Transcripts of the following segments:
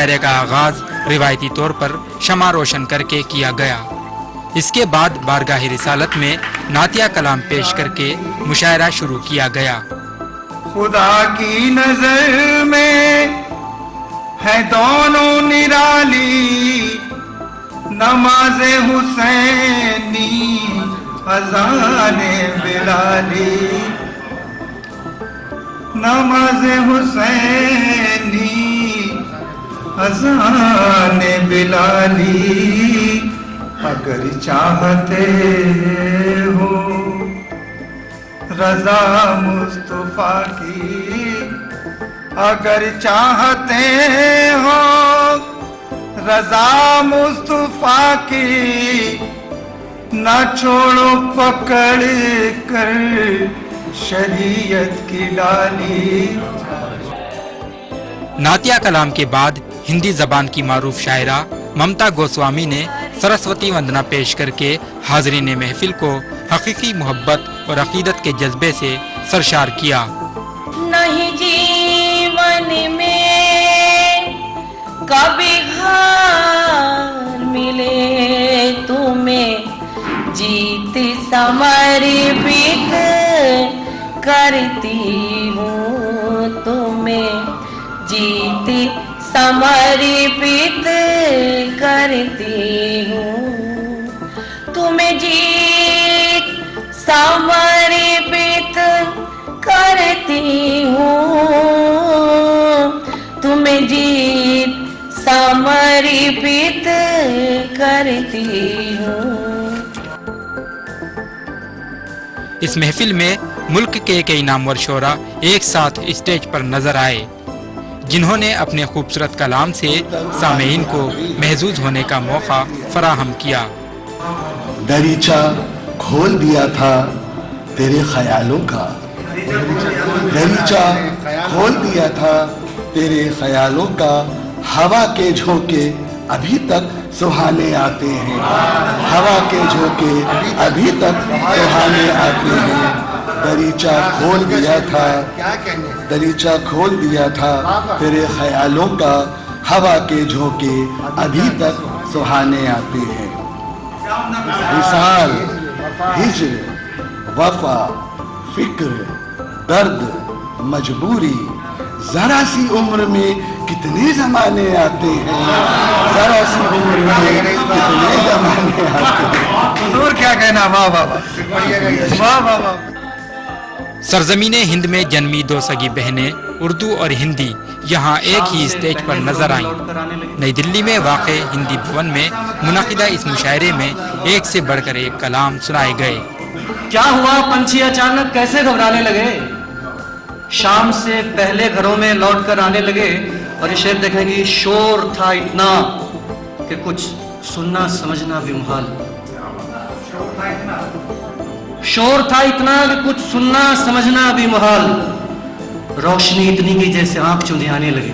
مشاعرے کا آغاز روایتی طور پر شمع روشن کر کے کیا گیا۔ اس کے بعد بارگاہ رسالت میں نعتیہ کلام پیش کر کے مشاعرہ شروع کیا گیا۔ خدا کی نظر میں ہے دونوں نرالی، نماز حسینی اذان بلالی، نماز حسینی اذان بلالی، اگر چاہتے ہو رضا مصطفیٰ کی، اگر چاہتے ہو رضا مصطفیٰ کی، نہ چھوڑو پکڑ کر شریعت کی ڈالی۔ نعتیہ کلام کے بعد ہندی زبان کی معروف شاعرہ ممتا گوسوامی نے سرسوتی وندنا پیش کر کے حاضرین محفل کو حقیقی محبت اور عقیدت کے جذبے سے سرشار کیا۔ نہیں جیون میں کبھی ہار ملے تمہیں، جیت سمرپت کرتی ہوں تمہیں، جیت سمرپت کرتی ہوں تمہیں، جیت سمرپت کرتی ہوں تمہیں، جیت سمرپت کرتی ہوں۔ اس محفل میں ملک کے کئی نامور شعراء ایک ساتھ اسٹیج پر نظر آئے، جنہوں نے اپنے خوبصورت کلام سے سامعین کو محظوظ ہونے کا موقع فراہم کیا۔ دریچہ کھول دیا تھا تیرے خیالوں کا، دریچہ کھول دیا تھا تیرے خیالوں کا، ہوا کے جھونکے ابھی تک سہانے آتے ہیں، ہوا کے جھونکے ابھی تک سہانے آتے ہیں، دریچہ کھول دیا تھا، دریچہ کھول دیا تھا تیرے خیالوں کا، ہوا کے جھونکے ابھی تک سہانے آتے ہیں۔ وصال، ہجر، وفا، فکر، درد، مجبوری، ذرا سی عمر میں کتنے زمانے آتے ہیں، ذرا سی عمر میں کتنے زمانے آتے ہیں۔ حضور کیا کہنا، واہ واہ واہ واہ واہ۔ سرزمین ہند میں جنمی دو سگی بہنیں اردو اور ہندی یہاں ایک ہی اسٹیج پر نظر آئیں۔ نئی دلی میں واقع ہندی بھون میں منعقدہ اس مشاعرے میں ایک سے بڑھ کر ایک کلام سنائے گئے۔ کیا ہوا پنچھی اچانک کیسے گھبرانے لگے، شام سے پہلے گھروں میں لوٹ کر آنے لگے، اور یہ شعر دیکھیں گی، شور تھا اتنا کہ کچھ سننا سمجھنا بھی محال، شور تھا اتنا کہ کچھ سننا سمجھنا بھی محال، روشنی اتنی کی جیسے آنکھ چندھیانے لگے۔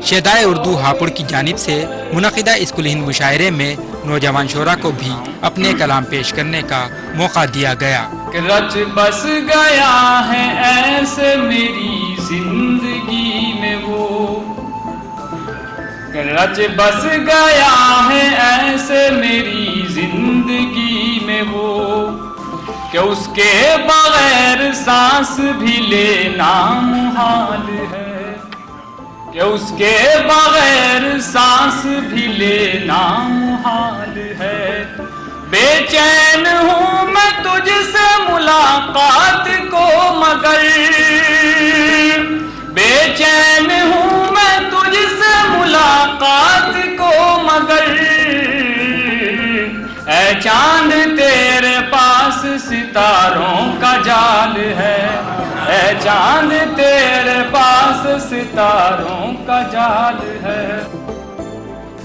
شیدائے اردو ہاپوڑ کی جانب سے منعقدہ اسکول ہند مشاعرے میں نوجوان شعراء کو بھی اپنے کلام پیش کرنے کا موقع دیا گیا۔ کہ رچ بس گیا ہے ایسے میری زندگی میں وہ، کہ رچ بس گیا ہے ایسے میری زندگی میں وہ، کہ اس کے بغیر سانس بھی لینا محال ہے، کہ اس کے بغیر سانس بھی لینا محال ہے، بے چین ہوں میں تجھ سے ملاقات کو مگر، بے چین ہوں میں تجھ سے ملاقات کو مگر، اے چاند تیرے پاس ستاروں کا جال ہے، اے چاند تیرے پاس ستاروں کا جال ہے۔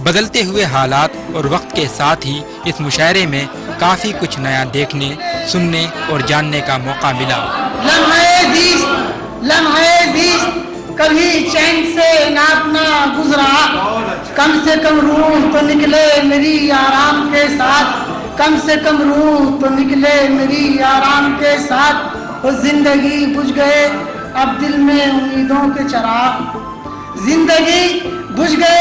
بدلتے ہوئے حالات اور وقت کے ساتھ ہی اس مشاعرے میں کافی کچھ نیا دیکھنے، سننے اور جاننے کا موقع ملا۔ لمحے زیست کبھی چین سے ناپنا گزرا، کم سے کم روح تو نکلے میری آرام کے ساتھ، کم سے کم روح تو نکلے میری آرام کے ساتھ، وہ زندگی بجھ گئے اب دل میں امیدوں کے چراغ، زندگی بجھ گئے